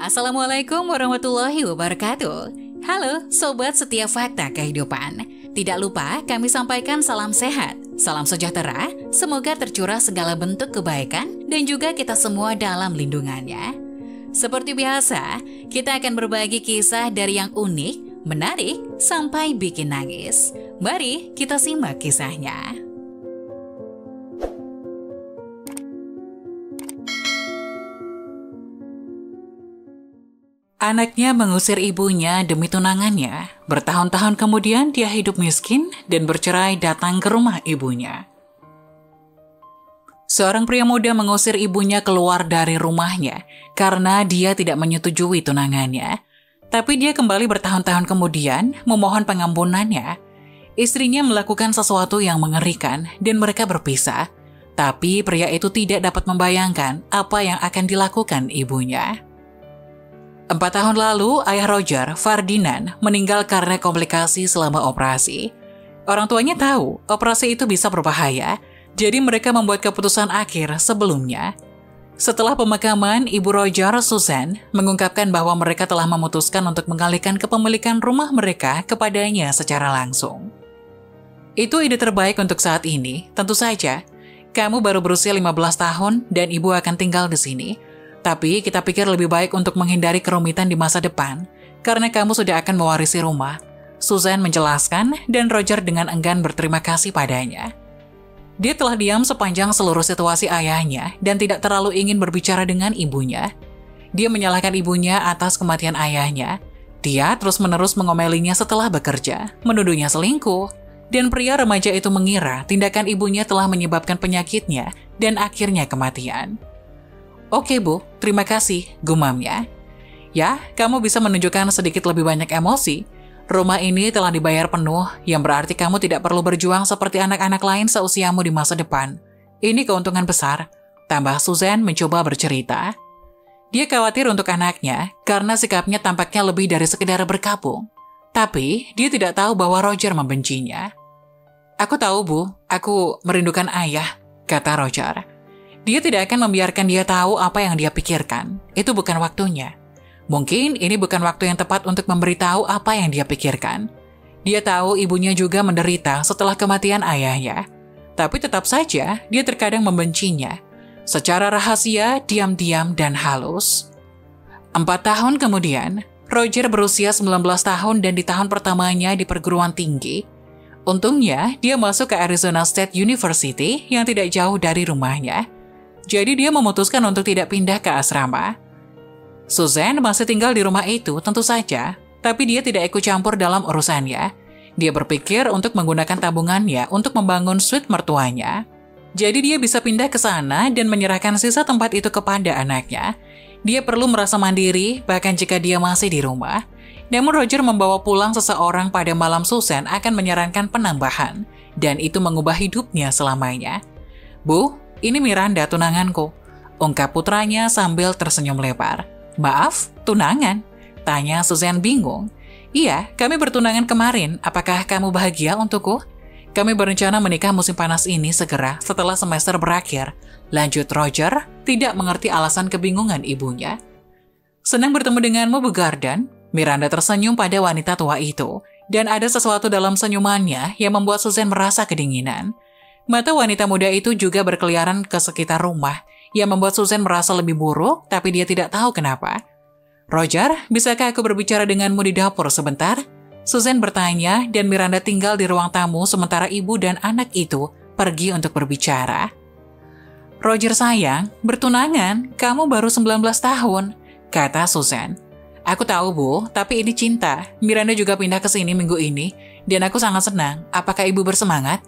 Assalamualaikum warahmatullahi wabarakatuh. Halo Sobat Setia Fakta Kehidupan. Tidak lupa kami sampaikan salam sehat, salam sejahtera, semoga tercurah segala bentuk kebaikan dan juga kita semua dalam lindungannya. Seperti biasa, kita akan berbagi kisah dari yang unik, menarik, sampai bikin nangis. Mari kita simak kisahnya. Anaknya mengusir ibunya demi tunangannya. Bertahun-tahun kemudian dia hidup miskin dan bercerai datang ke rumah ibunya. Seorang pria muda mengusir ibunya keluar dari rumahnya karena dia tidak menyetujui tunangannya. Tapi dia kembali bertahun-tahun kemudian memohon pengampunannya. Istrinya melakukan sesuatu yang mengerikan dan mereka berpisah. Tapi pria itu tidak dapat membayangkan apa yang akan dilakukan ibunya. 4 tahun lalu, ayah Roger, Ferdinand, meninggal karena komplikasi selama operasi. Orang tuanya tahu operasi itu bisa berbahaya, jadi mereka membuat keputusan akhir sebelumnya. Setelah pemakaman, ibu Roger, Susan, mengungkapkan bahwa mereka telah memutuskan untuk mengalihkan kepemilikan rumah mereka kepadanya secara langsung. Itu ide terbaik untuk saat ini, tentu saja. Kamu baru berusia 15 tahun dan ibu akan tinggal di sini. Tapi kita pikir lebih baik untuk menghindari kerumitan di masa depan, karena kamu sudah akan mewarisi rumah. Susan menjelaskan dan Roger dengan enggan berterima kasih padanya. Dia telah diam sepanjang seluruh situasi ayahnya dan tidak terlalu ingin berbicara dengan ibunya. Dia menyalahkan ibunya atas kematian ayahnya. Dia terus-menerus mengomelinya setelah bekerja, menuduhnya selingkuh. Dan pria remaja itu mengira tindakan ibunya telah menyebabkan penyakitnya dan akhirnya kematian. Oke Bu, terima kasih, gumamnya. Ya, kamu bisa menunjukkan sedikit lebih banyak emosi. Rumah ini telah dibayar penuh, yang berarti kamu tidak perlu berjuang seperti anak-anak lain seusiamu di masa depan. Ini keuntungan besar, tambah Susan mencoba bercerita. Dia khawatir untuk anaknya, karena sikapnya tampaknya lebih dari sekedar berkabung. Tapi, dia tidak tahu bahwa Roger membencinya. Aku tahu Bu, aku merindukan ayah, kata Roger. Dia tidak akan membiarkan dia tahu apa yang dia pikirkan. Itu bukan waktunya. Mungkin ini bukan waktu yang tepat untuk memberitahu apa yang dia pikirkan. Dia tahu ibunya juga menderita setelah kematian ayahnya. Tapi tetap saja, dia terkadang membencinya. Secara rahasia, diam-diam, dan halus. 4 tahun kemudian, Roger berusia 19 tahun dan di tahun pertamanya di perguruan tinggi. Untungnya, dia masuk ke Arizona State University yang tidak jauh dari rumahnya. Jadi dia memutuskan untuk tidak pindah ke asrama. Susan masih tinggal di rumah itu tentu saja, tapi dia tidak ikut campur dalam urusannya. Dia berpikir untuk menggunakan tabungannya untuk membangun suite mertuanya. Jadi dia bisa pindah ke sana dan menyerahkan sisa tempat itu kepada anaknya. Dia perlu merasa mandiri bahkan jika dia masih di rumah. Namun Roger membawa pulang seseorang pada malam Susan akan menyarankan penambahan. Dan itu mengubah hidupnya selamanya. Bu, ini Miranda, tunanganku, ungkap putranya sambil tersenyum lebar. Maaf, tunangan? Tanya Susan bingung. Iya, kami bertunangan kemarin. Apakah kamu bahagia untukku? Kami berencana menikah musim panas ini segera setelah semester berakhir. Lanjut Roger, tidak mengerti alasan kebingungan ibunya. Senang bertemu denganmu, Bu Garden. Miranda tersenyum pada wanita tua itu. Dan ada sesuatu dalam senyumannya yang membuat Susan merasa kedinginan. Mata wanita muda itu juga berkeliaran ke sekitar rumah, yang membuat Susan merasa lebih buruk, tapi dia tidak tahu kenapa. Roger, bisakah aku berbicara denganmu di dapur sebentar? Susan bertanya, dan Miranda tinggal di ruang tamu sementara ibu dan anak itu pergi untuk berbicara. Roger sayang, bertunangan, kamu baru 19 tahun, kata Susan. Aku tahu Bu, tapi ini cinta. Miranda juga pindah ke sini minggu ini, dan aku sangat senang. Apakah ibu bersemangat?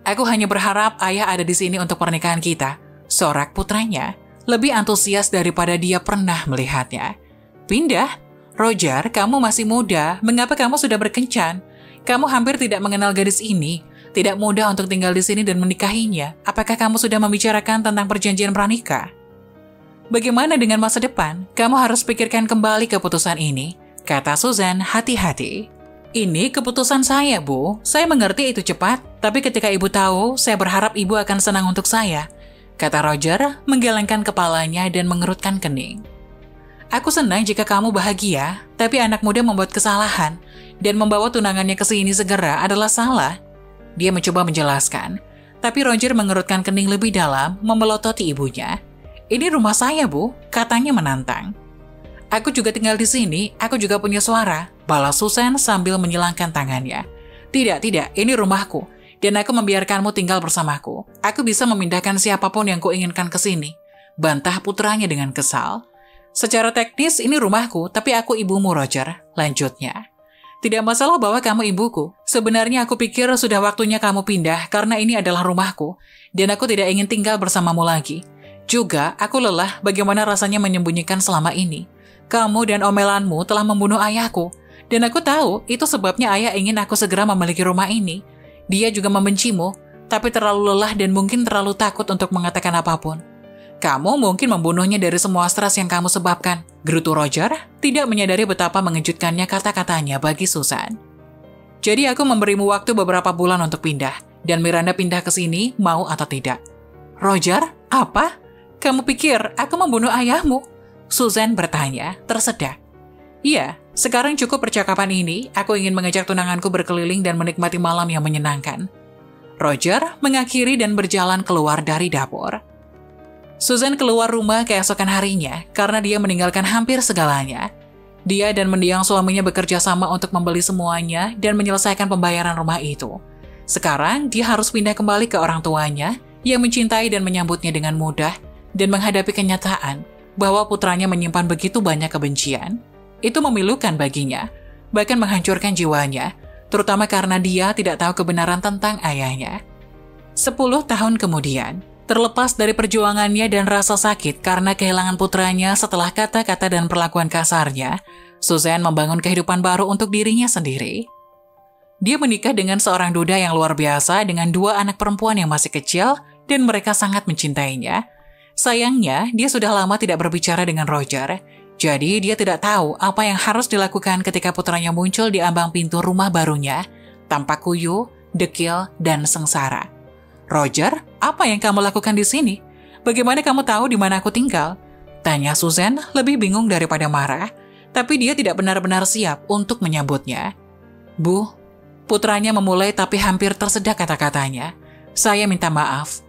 Aku hanya berharap ayah ada di sini untuk pernikahan kita. Sorak putranya, lebih antusias daripada dia pernah melihatnya. Pindah? Roger, kamu masih muda. Mengapa kamu sudah berkencan? Kamu hampir tidak mengenal gadis ini. Tidak mudah untuk tinggal di sini dan menikahinya. Apakah kamu sudah membicarakan tentang perjanjian pranikah? Bagaimana dengan masa depan? Kamu harus pikirkan kembali keputusan ini, kata Susan hati-hati. Ini keputusan saya, Bu. Saya mengerti itu cepat, tapi ketika ibu tahu, saya berharap ibu akan senang untuk saya, kata Roger, menggelengkan kepalanya dan mengerutkan kening. Aku senang jika kamu bahagia, tapi anak muda membuat kesalahan dan membawa tunangannya ke sini segera adalah salah. Dia mencoba menjelaskan, tapi Roger mengerutkan kening lebih dalam, memelototi ibunya. Ini rumah saya, Bu, katanya menantang. Aku juga tinggal di sini, aku juga punya suara, balas Susan sambil menyilangkan tangannya. Tidak, ini rumahku, dan aku membiarkanmu tinggal bersamaku. Aku bisa memindahkan siapapun yang kuinginkan ke sini, bantah putranya dengan kesal. Secara teknis ini rumahku, tapi aku ibumu, Roger, lanjutnya. Tidak masalah bahwa kamu ibuku. Sebenarnya aku pikir sudah waktunya kamu pindah karena ini adalah rumahku, dan aku tidak ingin tinggal bersamamu lagi. Juga, aku lelah bagaimana rasanya menyembunyikan selama ini. Kamu dan omelanmu telah membunuh ayahku, dan aku tahu itu sebabnya ayah ingin aku segera memiliki rumah ini. Dia juga membencimu, tapi terlalu lelah dan mungkin terlalu takut untuk mengatakan apapun. Kamu mungkin membunuhnya dari semua stres yang kamu sebabkan, gerutu Roger, tidak menyadari betapa mengejutkannya kata-katanya bagi Susan. Jadi aku memberimu waktu beberapa bulan untuk pindah, dan Miranda pindah ke sini, mau atau tidak. Roger, apa? Kamu pikir aku membunuh ayahmu? Susan bertanya, tersedak. Iya, sekarang cukup percakapan ini, aku ingin mengajak tunanganku berkeliling dan menikmati malam yang menyenangkan. Roger mengakhiri dan berjalan keluar dari dapur. Susan keluar rumah keesokan harinya karena dia meninggalkan hampir segalanya. Dia dan mendiang suaminya bekerja sama untuk membeli semuanya dan menyelesaikan pembayaran rumah itu. Sekarang dia harus pindah kembali ke orang tuanya yang mencintai dan menyambutnya dengan mudah dan menghadapi kenyataan bahwa putranya menyimpan begitu banyak kebencian. Itu memilukan baginya, bahkan menghancurkan jiwanya, terutama karena dia tidak tahu kebenaran tentang ayahnya. 10 tahun kemudian, terlepas dari perjuangannya dan rasa sakit karena kehilangan putranya setelah kata-kata dan perlakuan kasarnya, Susan membangun kehidupan baru untuk dirinya sendiri. Dia menikah dengan seorang duda yang luar biasa dengan 2 anak perempuan yang masih kecil dan mereka sangat mencintainya. Sayangnya, dia sudah lama tidak berbicara dengan Roger, jadi dia tidak tahu apa yang harus dilakukan ketika putranya muncul di ambang pintu rumah barunya, tanpa kuyuh, dekil, dan sengsara. Roger, apa yang kamu lakukan di sini? Bagaimana kamu tahu di mana aku tinggal? Tanya Susan lebih bingung daripada marah, tapi dia tidak benar-benar siap untuk menyambutnya. Bu, putranya memulai tapi hampir tersedak kata-katanya. Saya minta maaf.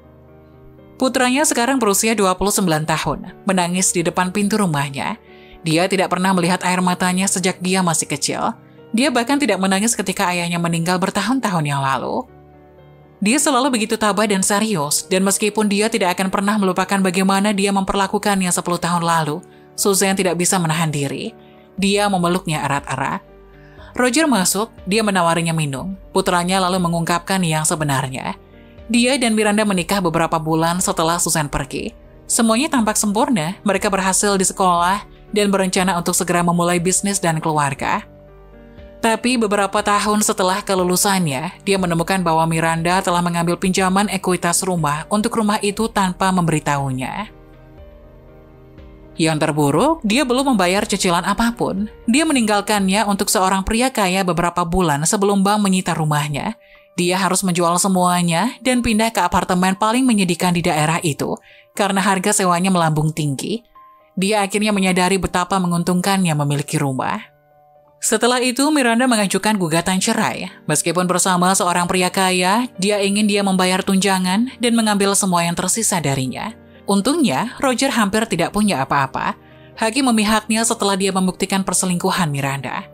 Putranya sekarang berusia 29 tahun, menangis di depan pintu rumahnya. Dia tidak pernah melihat air matanya sejak dia masih kecil. Dia bahkan tidak menangis ketika ayahnya meninggal bertahun-tahun yang lalu. Dia selalu begitu tabah dan serius, dan meskipun dia tidak akan pernah melupakan bagaimana dia memperlakukannya 10 tahun lalu, Susan tidak bisa menahan diri. Dia memeluknya erat-erat. Roger masuk, dia menawarinya minum. Putranya lalu mengungkapkan yang sebenarnya. Dia dan Miranda menikah beberapa bulan setelah Susan pergi. Semuanya tampak sempurna, mereka berhasil di sekolah, dan berencana untuk segera memulai bisnis dan keluarga. Tapi beberapa tahun setelah kelulusannya, dia menemukan bahwa Miranda telah mengambil pinjaman ekuitas rumah untuk rumah itu tanpa memberitahunya. Yang terburuk, dia belum membayar cicilan apapun. Dia meninggalkannya untuk seorang pria kaya beberapa bulan sebelum bank menyita rumahnya. Dia harus menjual semuanya dan pindah ke apartemen paling menyedihkan di daerah itu karena harga sewanya melambung tinggi. Dia akhirnya menyadari betapa menguntungkannya memiliki rumah. Setelah itu, Miranda mengajukan gugatan cerai. Meskipun bersama seorang pria kaya, dia ingin dia membayar tunjangan dan mengambil semua yang tersisa darinya. Untungnya, Roger hampir tidak punya apa-apa. Hakim memihaknya setelah dia membuktikan perselingkuhan Miranda.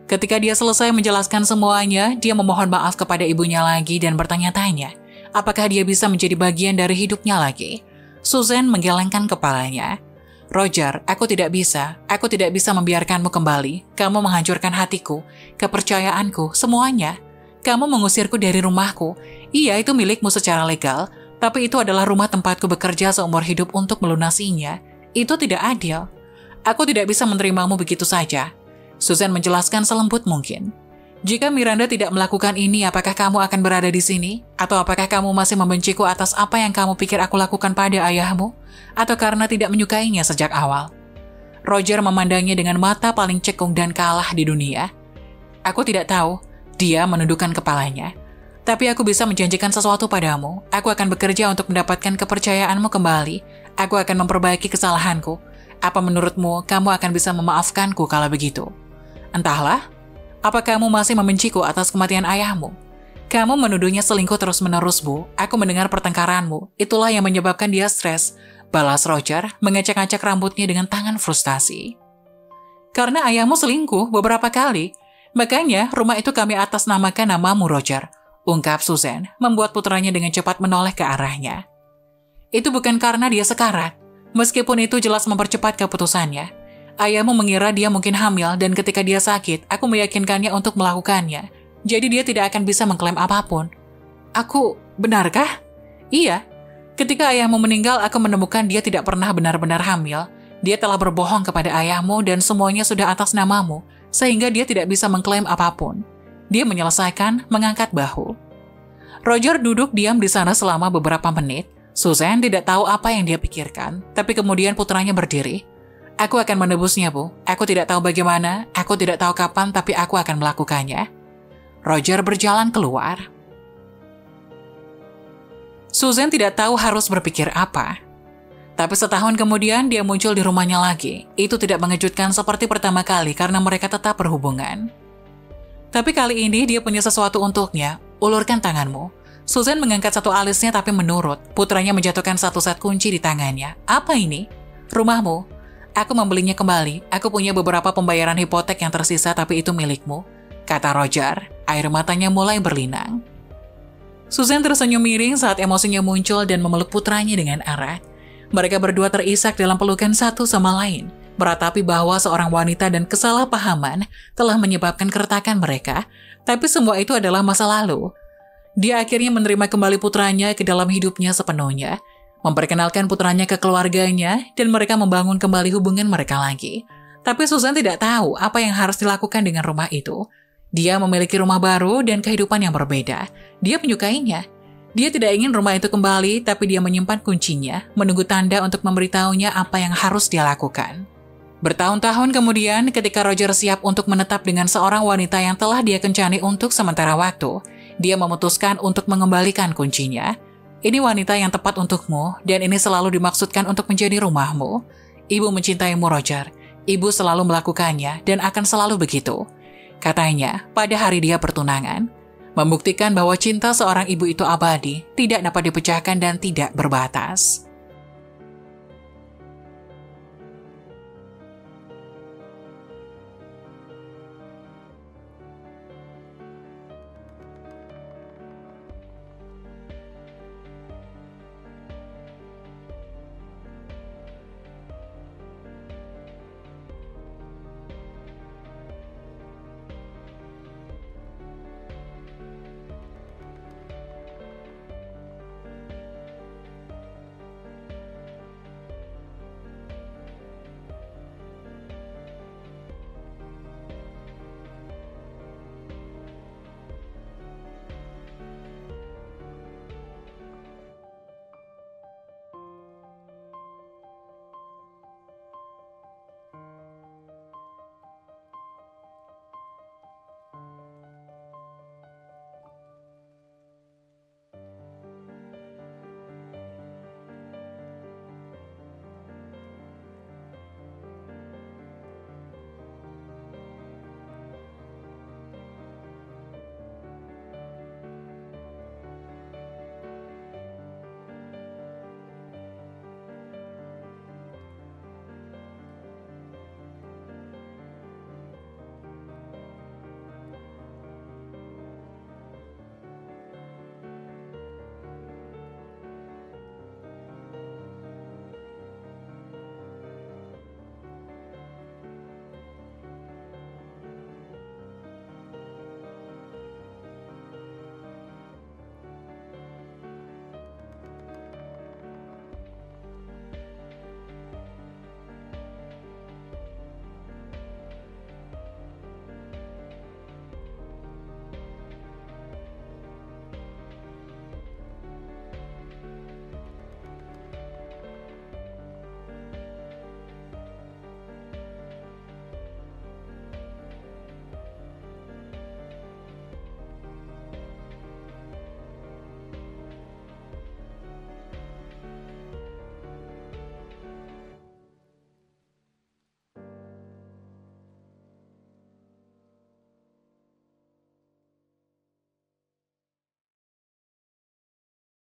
Ketika dia selesai menjelaskan semuanya, dia memohon maaf kepada ibunya lagi dan bertanya-tanya, apakah dia bisa menjadi bagian dari hidupnya lagi. Susan menggelengkan kepalanya. Roger, aku tidak bisa membiarkanmu kembali. Kamu menghancurkan hatiku, kepercayaanku, semuanya. Kamu mengusirku dari rumahku. Iya, itu milikmu secara legal, tapi itu adalah rumah tempatku bekerja seumur hidup untuk melunasinya. Itu tidak adil. Aku tidak bisa menerimamu begitu saja. Susan menjelaskan selembut mungkin. Jika Miranda tidak melakukan ini, apakah kamu akan berada di sini? Atau apakah kamu masih membenciku atas apa yang kamu pikir aku lakukan pada ayahmu? Atau karena tidak menyukainya sejak awal? Roger memandangnya dengan mata paling cekung dan kalah di dunia. Aku tidak tahu, dia menundukkan kepalanya. Tapi aku bisa menjanjikan sesuatu padamu. Aku akan bekerja untuk mendapatkan kepercayaanmu kembali. Aku akan memperbaiki kesalahanku. Apa menurutmu kamu akan bisa memaafkanku kalau begitu? Entahlah, apa kamu masih membenciku atas kematian ayahmu? Kamu menuduhnya selingkuh terus-menerus, Bu. Aku mendengar pertengkaranmu. Itulah yang menyebabkan dia stres. Balas Roger, mengacak-acak rambutnya dengan tangan frustasi. Karena ayahmu selingkuh beberapa kali. Makanya rumah itu kami atasnamakan namamu, Roger. Ungkap Susan, membuat putranya dengan cepat menoleh ke arahnya. Itu bukan karena dia sekarat. Meskipun itu jelas mempercepat keputusannya. Ayahmu mengira dia mungkin hamil dan ketika dia sakit, aku meyakinkannya untuk melakukannya. Jadi dia tidak akan bisa mengklaim apapun. Aku, benarkah? Iya. Ketika ayahmu meninggal, aku menemukan dia tidak pernah benar-benar hamil. Dia telah berbohong kepada ayahmu dan semuanya sudah atas namamu, sehingga dia tidak bisa mengklaim apapun. Dia menyelesaikan, mengangkat bahu. Roger duduk diam di sana selama beberapa menit. Susan tidak tahu apa yang dia pikirkan, tapi kemudian putranya berdiri. Aku akan menebusnya, Bu. Aku tidak tahu bagaimana, aku tidak tahu kapan, tapi aku akan melakukannya. Roger berjalan keluar. Susan tidak tahu harus berpikir apa. Tapi setahun kemudian dia muncul di rumahnya lagi. Itu tidak mengejutkan seperti pertama kali karena mereka tetap berhubungan. Tapi kali ini dia punya sesuatu untuknya. Ulurkan tanganmu. Susan mengangkat satu alisnya tapi menurut. Putranya menjatuhkan satu set kunci di tangannya. Apa ini? Rumahmu. Aku membelinya kembali. Aku punya beberapa pembayaran hipotek yang tersisa tapi itu milikmu. Kata Roger. Air matanya mulai berlinang. Susan tersenyum miring saat emosinya muncul dan memeluk putranya dengan erat. Mereka berdua terisak dalam pelukan satu sama lain. Meratapi bahwa seorang wanita dan kesalahpahaman telah menyebabkan keretakan mereka. Tapi semua itu adalah masa lalu. Dia akhirnya menerima kembali putranya ke dalam hidupnya sepenuhnya, memperkenalkan putranya ke keluarganya, dan mereka membangun kembali hubungan mereka lagi. Tapi Susan tidak tahu apa yang harus dilakukan dengan rumah itu. Dia memiliki rumah baru dan kehidupan yang berbeda. Dia menyukainya. Dia tidak ingin rumah itu kembali, tapi dia menyimpan kuncinya, menunggu tanda untuk memberitahunya apa yang harus dia lakukan. Bertahun-tahun kemudian, ketika Roger siap untuk menetap dengan seorang wanita yang telah dia kencani untuk sementara waktu, dia memutuskan untuk mengembalikan kuncinya. Ini wanita yang tepat untukmu, dan ini selalu dimaksudkan untuk menjadi rumahmu. Ibu mencintaimu, Roger. Ibu selalu melakukannya, dan akan selalu begitu. Katanya, pada hari dia pertunangan. Membuktikan bahwa cinta seorang ibu itu abadi, tidak dapat dipecahkan dan tidak berbatas.